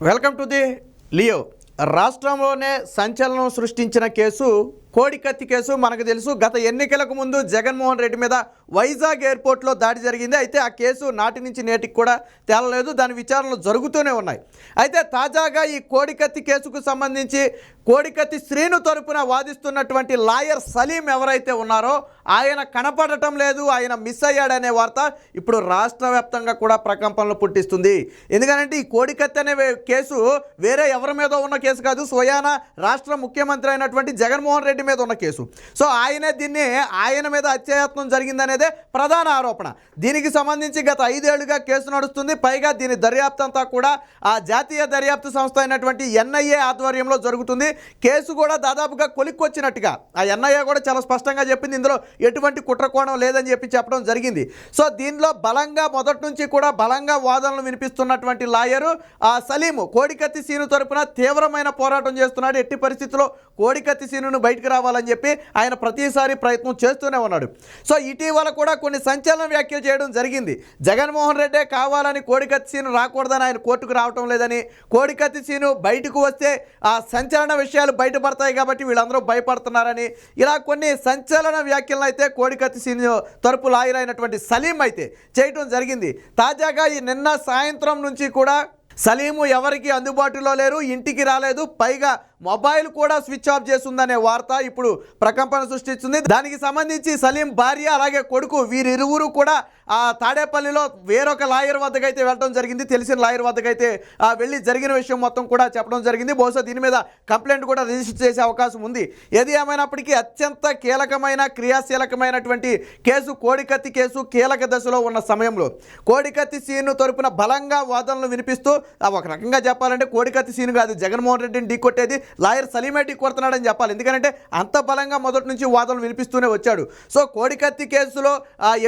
Welcome to the Leo. రాష్ట్రంలోనే సంచలనం సృష్టించిన కేసు కోడికత్తి కేసు. మనకు తెలుసు, గత ఎన్నికలకు ముందు జగన్మోహన్ రెడ్డి మీద వైజాగ్ ఎయిర్పోర్ట్లో దాడి జరిగింది. అయితే ఆ కేసు నాటి నుంచి నేటికి కూడా తేలలేదు, దాని విచారణలు జరుగుతూనే ఉన్నాయి. అయితే తాజాగా ఈ కోడికత్తి కేసుకు సంబంధించి కోడికత్తి శ్రీను తరపున వాదిస్తున్నటువంటి లాయర్ సలీం ఎవరైతే ఉన్నారో ఆయన కనపడటం లేదు, ఆయన మిస్ అయ్యాడనే వార్త ఇప్పుడు రాష్ట్ర వ్యాప్తంగా కూడా ప్రకంపనలు పుట్టిస్తుంది. ఎందుకంటే ఈ కోడికత్తి అనే కేసు వేరే ఎవరి మీద ఉన్న కేసు కాదు, స్వయాన రాష్ట్ర ముఖ్యమంత్రి అయినటువంటి జగన్మోహన్ రెడ్డి మీద ఉన్న కేసు. సో ఆయన మీద హత్యాయత్నం జరిగిందనేదే ప్రధాన ఆరోపణ. దీనికి సంబంధించి గత 5 ఏళ్లుగా కేసు నడుస్తుంది. పైగా దీని దర్యాప్తు అంతా కూడా ఆ జాతీయ దర్యాప్తు సంస్థ అయినటువంటి ఎన్ఐఏ ఆధ్వర్యంలో జరుగుతుంది. కేసు కూడా దాదాపుగా కొలిక్కొచ్చినట్టుగా ఆ ఎన్ఐఏ కూడా చాలా స్పష్టంగా చెప్పింది, ఇందులో ఎటువంటి కుట్రకోణం లేదని చెప్పడం జరిగింది. సో దీనిలో మొదటి నుంచి కూడా బలంగా వాదనలు వినిపిస్తున్నటువంటి లాయరు సలీము కోడికత్తి సీను తరపున తీవ్రమైన పోరాటం చేస్తున్నాడు. ఎట్టి పరిస్థితుల్లో కోడికత్తి సీనును బయటకు రావాలని చెప్పి ఆయన ప్రతిసారి ప్రయత్నం చేస్తూనే ఉన్నాడు. సో ఇటీవల కూడా కొన్ని సంచలన వ్యాఖ్యలు చేయడం జరిగింది. జగన్మోహన్ రెడ్డే కావాలని కోడికత్తి సీను రాకూడదని, ఆయన కోర్టుకు రావటం లేదని, కోడికత్తి సీను బయటకు వస్తే ఆ సంచలన విషయాలు బయటపడతాయి కాబట్టి వీళ్ళందరూ భయపడుతున్నారని, ఇలా కొన్ని సంచలన వ్యాఖ్యలను అయితే కోడికత్తి సీను తరపు లాయర్ అయినటువంటి సలీం అయితే చేయడం జరిగింది. తాజాగా ఈ నిన్న సాయంత్రం నుంచి కూడా సలీము ఎవరికి అందుబాటులో లేరు, ఇంటికి రాలేదు, పైగా మొబైల్ కూడా స్విచ్ ఆఫ్ చేస్తుందనే వార్త ఇప్పుడు ప్రకంపన సృష్టిస్తుంది. దానికి సంబంధించి సలీం భార్య అలాగే కొడుకు వీరిరువురు కూడా ఆ తాడేపల్లిలో వేరొక లాయర్ వద్దకైతే వెళ్ళడం జరిగింది. తెలిసిన లాయర్ వద్దకైతే వెళ్ళి జరిగిన విషయం మొత్తం కూడా చెప్పడం జరిగింది. బహుశా దీని మీద కంప్లైంట్ కూడా రిజిస్టర్ చేసే అవకాశం ఉంది. ఏది ఏమైనప్పటికీ అత్యంత కీలకమైన క్రియాశీలకమైనటువంటి కేసు కోడికత్తి కేసు కీలక దశలో ఉన్న సమయంలో కోడికత్తి సీను తరపున బలంగా వాదనలు వినిపిస్తూ ఒక రకంగా చెప్పాలంటే కోడికత్తి సీను కాదు, జగన్మోహన్ రెడ్డిని ఢీకొట్టేది లాయర్ సలీమే ఢీకొడుతున్నాడని చెప్పాలి. ఎందుకంటే అంత బలంగా మొదటి నుంచి వాదనలు వినిపిస్తూనే వచ్చాడు. సో కోడికత్తి కేసులో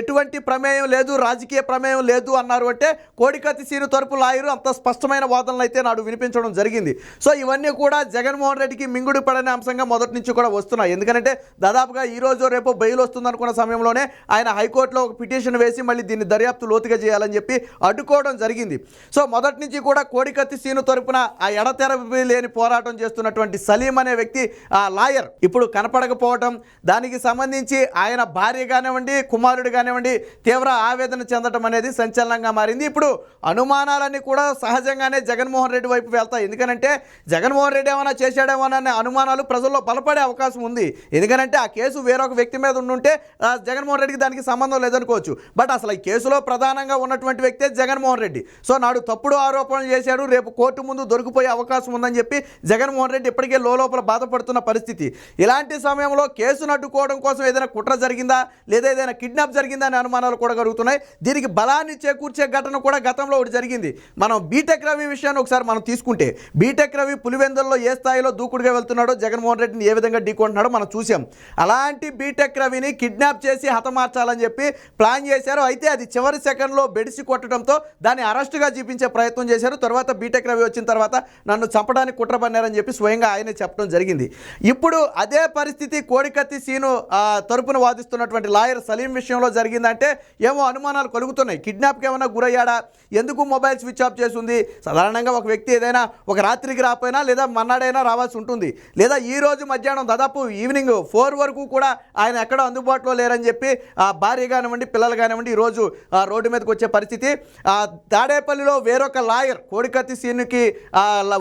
ఎటువంటి ప్రమేయం లేదు, రాజకీయ ప్రమేయం లేదు అన్నారు అంటే కోడికత్తి సీను తరపు లాయరు అంత స్పష్టమైన వాదనలు అయితే నాడు వినిపించడం జరిగింది. సో ఇవన్నీ కూడా జగన్మోహన్ రెడ్డికి మింగుడు పడని అంశంగా మొదటి నుంచి కూడా వస్తున్నాయి. ఎందుకంటే దాదాపుగా ఈ రోజు రేపు బెయిల్ వస్తుందనుకున్న సమయంలోనే ఆయన హైకోర్టులో ఒక పిటిషన్ వేసి మళ్ళీ దీన్ని దర్యాప్తు లోతుగా చేయాలని చెప్పి అడ్డుకోవడం జరిగింది. సో మొదటి నుంచి కూడా కోడికత్తి సీను తరపున ఆ ఎడతెరపి లేని పోరాటం చేస్తున్నటువంటి సలీం అనే వ్యక్తి ఆ లాయర్ ఇప్పుడు కనపడకపోవటం, దానికి సంబంధించి ఆయన భార్య కానివ్వండి కుమారుడు కానివ్వండి తీవ్ర ఆవేదన చెందడం అనేది సంచలనంగా మారింది. ఇప్పుడు అనుమానాలన్నీ కూడా సహజంగానే జగన్మోహన్ రెడ్డి వైపు వెళ్తాయి. ఎందుకంటే జగన్మోహన్ రెడ్డి ఏమైనా చేశాడేమో అనే అనుమానాలు ప్రజల్లో బలపడే అవకాశం ఉంది. ఎందుకంటే ఆ కేసు వేరొక వ్యక్తి మీద ఉండుంటే జగన్మోహన్ రెడ్డికి దానికి సంబంధం లేదనుకోవచ్చు. బట్ అసలు ఈ కేసులో ప్రధానంగా ఉన్నటువంటి వ్యక్తే జగన్మోహన్ రెడ్డి. సో నాడు తప్పుడు ఆరోపణలు చేశాడు, రేపు కోర్టు ముందు దొరికిపోయే అవకాశం ఉందని చెప్పి జగన్మోహన్ రెడ్డి ఇప్పటికే లోపల బాధపడుతున్న పరిస్థితి. ఇలాంటి సమయంలో కేసును అడ్డుకోవడం కోసం ఏదైనా కుట్ర జరిగిందా లేదా ఏదైనా కిడ్నాప్ జరిగిందా అనే అనుమానాలు కూడా కలుగుతున్నాయి. దీనికి బలాన్ని చేకూర్చే ఘటన కూడా గతంలో ఒకటి జరిగింది. మనం బీటెక్ రవి విషయాన్ని ఒకసారి మనం తీసుకుంటే బీటెక్ రవి పులివెందుల్లో ఏ స్థాయిలో దూకుడుగా వెళ్తున్నాడో జగన్మోహన్ రెడ్డిని ఏ విధంగా ఢీకొంటున్నాడో మనం చూసాం. అలాంటి బీటెక్ రవిని కిడ్నాప్ చేసి హతమార్చాలని చెప్పి ప్లాన్ చేశారు. అయితే అది చివరి సెకండ్లో బెడిసి కొట్టడంతో దాన్ని అరెస్టుగా చూపించే ప్రయత్నం చేశారు. తర్వాత బీటెక్ రవి వచ్చిన తర్వాత నన్ను చంపడానికి కుట్ర పన్నారని చెప్పి స్వయంగా ఆయనే చెప్పడం జరిగింది. ఇప్పుడు అదే పరిస్థితి కోడికత్తి సీను తరపున వాదిస్తున్నటువంటి లాయర్ సలీం విషయంలో జరిగిందంటే ఏమో అనుమానాలు కలుగుతున్నాయి. కిడ్నాప్కి ఏమైనా గురయ్యాడా, ఎందుకు మొబైల్ స్విచ్ ఆఫ్ చేస్తుంది? సాధారణంగా ఒక వ్యక్తి ఏదైనా ఒక రాత్రికి రాపోయినా లేదా మన్నాడైనా రావాల్సి ఉంటుంది, లేదా ఈ రోజు మధ్యాహ్నం దాదాపు ఈవినింగ్ 4 వరకు కూడా ఆయన ఎక్కడో అందుబాటులో లేరని చెప్పి భార్య కానివ్వండి పిల్లలు కానివ్వండి ఈరోజు రోడ్డు మీదకి వచ్చే పరిస్థితి. తాడేపల్లిలో వేరొక లాయర్ కోడికత్తి సీనుకి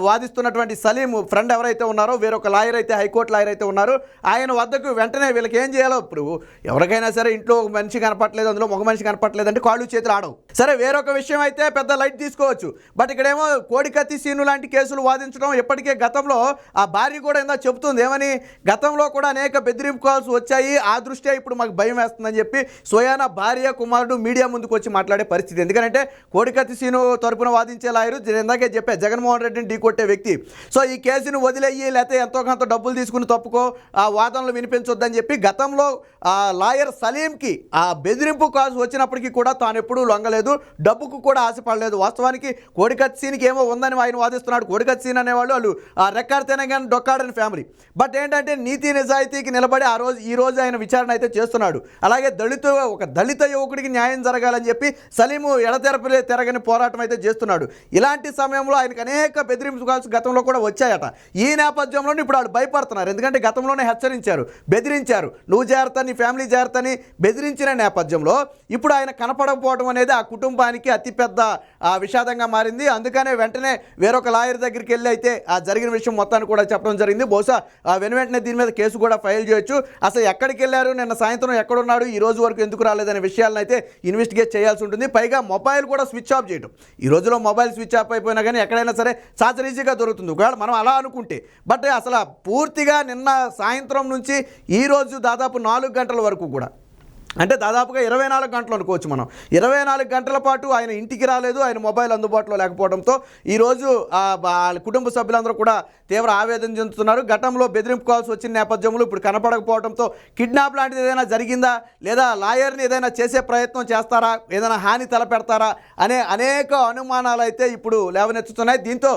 వాదిస్తున్నటువంటి సలీం ఫ్రెండ్ ఎవరైతే ఉన్నారో వేరొక లాయర్ అయితే హైకోర్టు లాయర్ అయితే ఉన్నారో ఆయన వద్దకు వెంటనే వీళ్ళకి ఏం చేయాలో, ఇప్పుడు ఎవరికైనా సరే ఇంట్లో ఒక మనిషి కనపట్లేదు, అందులో ఒక మనిషి కనపట్లేదు అంటే కాళ్ళు చేతులు ఆడవు. సరే వేరొక విషయం అయితే పెద్ద లైట్ తీసుకోవచ్చు. బట్ ఇక్కడేమో కోడికత్తి సీను లాంటి కేసులు వాదించడం ఇప్పటికే గతంలో ఆ భార్య కూడా ఏందో చెబుతుంది, ఏమని గతంలో కూడా అనేక బెదిరింపు కాల్స్ వచ్చాయి, ఆ దృష్ట్యా ఇప్పుడు మాకు భయం వేస్తుందని చెప్పి స్వయాన భార్య కుమారుడు మీడియా ముందుకు వచ్చి మాట్లాడే పరిస్థితి. ఎందుకంటే కోడికత్తి సీను తరపున వాదించే లాయరు ఇందాకే చెప్పా జగన్మోహన్ రెడ్డిని ఢీకొట్టే వ్యక్తి. సో ఈ కేసును వదిలేయి, లేకపోతే ఎంతో కొంత డబ్బులు తీసుకుని తప్పుకో, ఆ వాదనలు వినిపించొద్దని చెప్పి గతంలో ఆ లాయర్ సలీంకి ఆ బెదిరింపు కాల్స్ వచ్చినప్పటికీ కూడా తాను ఎప్పుడూ లొంగలేదు, డబ్బుకు కూడా ఆశపడలేదు. వాస్తవానికి కోడికత్తి సీన్కి ఏమో ఉందని ఆయన వాదిస్తున్నాడు. కోడికత్తి సీన్ అనేవాళ్ళు వాళ్ళు ఆ రెక్కాడితేనే కానీ డొక్కాడని ఫ్యామిలీ. బట్ ఏంటంటే నీతి నిజాయితీకి నిలబడి ఈ రోజు ఆయన విచారణ అయితే చేస్తున్నాడు. అలాగే ఒక దళిత యువకుడికి న్యాయం జరగాలని చెప్పి సలీము తిరగని పోరాటం అయితే చేస్తున్నాడు. ఇలాంటి సమయంలో ఆయనకు అనేక బెదిరింపు కాల్స్ గతంలో కూడా వచ్చాయట. ఈ నేపథ్యంలో ఇప్పుడు వాళ్ళు భయపడుతున్నారు. ఎందుకంటే గతంలోనే హెచ్చరించారు, బెదిరించారు, నువ్వు జాగ్రత్త, నీ ఫ్యామిలీ జాగ్రత్త అని బెదిరించిన నేపథ్యంలో ఇప్పుడు ఆయన కనపడకపోవడం అనేది ఆ కుటుంబానికి అతిపెద్ద విషాదంగా మారింది. అందుకనే వెంటనే వేరొక లాయర్ దగ్గరికి వెళ్ళి అయితే ఆ జరిగిన విషయం మొత్తాన్ని కూడా చెప్పడం జరిగింది. బహుశా వెంటనే దీని మీద కేసు కూడా ఫైల్ చేయొచ్చు. అసలు ఎక్కడికి వెళ్ళారు, నిన్న సాయంత్రం ఎక్కడున్నాడు, ఈ రోజు వరకు ఎందుకు రాలేదనే విషయాలను అయితే ఇన్వెస్టిగేట్ చేయాల్సి ఉంటుంది. పైగా మొబైల్ కూడా స్విచ్ ఆఫ్ చేయడం. ఈ రోజులో మొబైల్ స్విచ్ ఆఫ్ అయిపోయినా కానీ ఎక్కడైనా సరే చాలా ఈజీగా దొరుకుతుంది ఒకవేళ మనం అలా అనుకుంటే. బట్ అసలు పూర్తిగా నిన్న సాయంత్రం నుంచి ఈ రోజు దాదాపు 4 గంటల వరకు కూడా, అంటే దాదాపుగా 24 గంటలు అనుకోవచ్చు మనం. 24 గంటల పాటు ఆయన ఇంటికి రాలేదు, ఆయన మొబైల్ అందుబాటులో లేకపోవడంతో ఈరోజు కుటుంబ సభ్యులందరూ కూడా తీవ్ర ఆవేదన చెందుతున్నారు. గతంలో బెదిరింపు కాల్స్ వచ్చిన నేపథ్యంలో ఇప్పుడు కనపడకపోవడంతో కిడ్నాప్ లాంటిది ఏదైనా జరిగిందా, లేదా లాయర్ని ఏదైనా చేసే ప్రయత్నం చేస్తారా, ఏదైనా హాని తలపెడతారా అనే అనేక అనుమానాలు అయితే ఇప్పుడు లేవనెత్తుతున్నాయి. దీంతో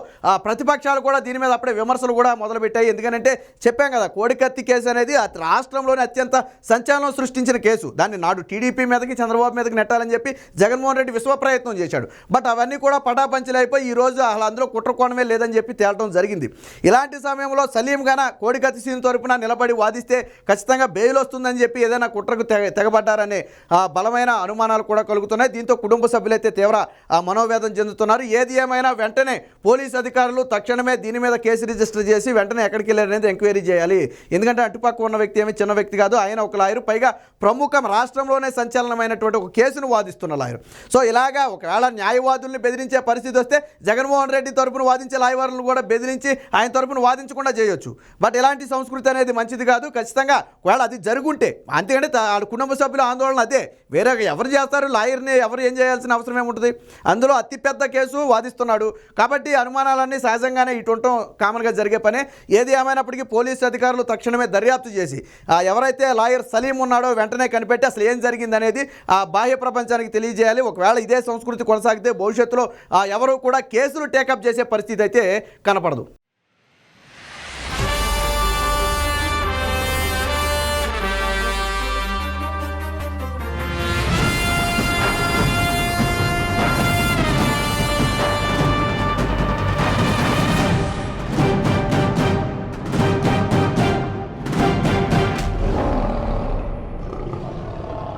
ప్రతిపక్షాలు కూడా దీని మీద అప్పుడే విమర్శలు కూడా మొదలుపెట్టాయి. ఎందుకంటే చెప్పాం కదా, కోడికత్తి కేసు అనేది రాష్ట్రంలోనే అత్యంత సంచలనం సృష్టించిన కేసు. దాన్ని నాడు టీడీపీ మీదకి చంద్రబాబు మీదకి నెట్టాలని చెప్పి జగన్మోహన్ రెడ్డి విశ్వ ప్రయత్నం చేశాడు. బట్ అవన్నీ కూడా పటాపంచలైపోయి ఈ రోజు అసలు అందులో కుట్రకోణమే లేదని చెప్పి తేలటం జరిగింది. ఇలాంటి సమయంలో సలీం గాన కోడికత్తి సీన్ తరపున నిలబడి వాదిస్తే ఖచ్చితంగా బెయిల్ వస్తుందని చెప్పి ఏదైనా కుట్రకు తెగబడ్డారనే బలమైన అనుమానాలు కూడా కలుగుతున్నాయి. దీంతో కుటుంబ సభ్యులైతే తీవ్ర మనోవేదన చెందుతున్నారు. ఏది ఏమైనా వెంటనే పోలీసు అధికారులు తక్షణమే దీని మీద కేసు రిజిస్టర్ చేసి వెంటనే ఎక్కడికి వెళ్ళారనేది ఎంక్వైరీ చేయాలి. ఎందుకంటే అటుపక్క ఉన్న వ్యక్తి ఏమి చిన్న వ్యక్తి కాదు, ఆయన ఒక లాయర్, పైగా ప్రముఖ రాష్ట్రంలోనే సంచలనమైనటువంటి ఒక కేసును వాదిస్తున్న లాయర్. సో ఇలాగా ఒకవేళ న్యాయవాదుల్ని బెదిరించే పరిస్థితి వస్తే జగన్మోహన్ రెడ్డి తరపున వాదించే లాయర్లను కూడా బెదిరించి ఆయన తరపున వాదించకుండా చేయొచ్చు. బట్ ఇలాంటి సంస్కృతి అనేది మంచిది కాదు. ఖచ్చితంగా ఒకవేళ అది జరుగుంటే, అంతేకంటే వాళ్ళ కుటుంబ సభ్యుల ఆందోళన అదే. వేరే ఎవరు చేస్తారు, లాయర్ని ఎవరు ఏం చేయాల్సిన అవసరం ఏముంటుంది? అందులో అతిపెద్ద కేసు వాదిస్తున్నాడు కాబట్టి అనుమానాలన్నీ సహజంగానే ఇటు ఉండటం కామన్గా జరిగే పనే. ఏది ఏమైనప్పటికీ పోలీసు అధికారులు తక్షణమే దర్యాప్తు చేసి ఎవరైతే లాయర్ సలీం ఉన్నాడో వెంటనే కనిపెట్టి అసలు ఏం జరిగిందనేది ఆ బాహ్య ప్రపంచానికి తెలియజేయాలి. ఒకవేళ ఇదే సంస్కృతి కొనసాగితే భవిష్యత్తులో ఎవరు కూడా కేసులు టేకప్ చేసే పరిస్థితి అయితే కనపడదు.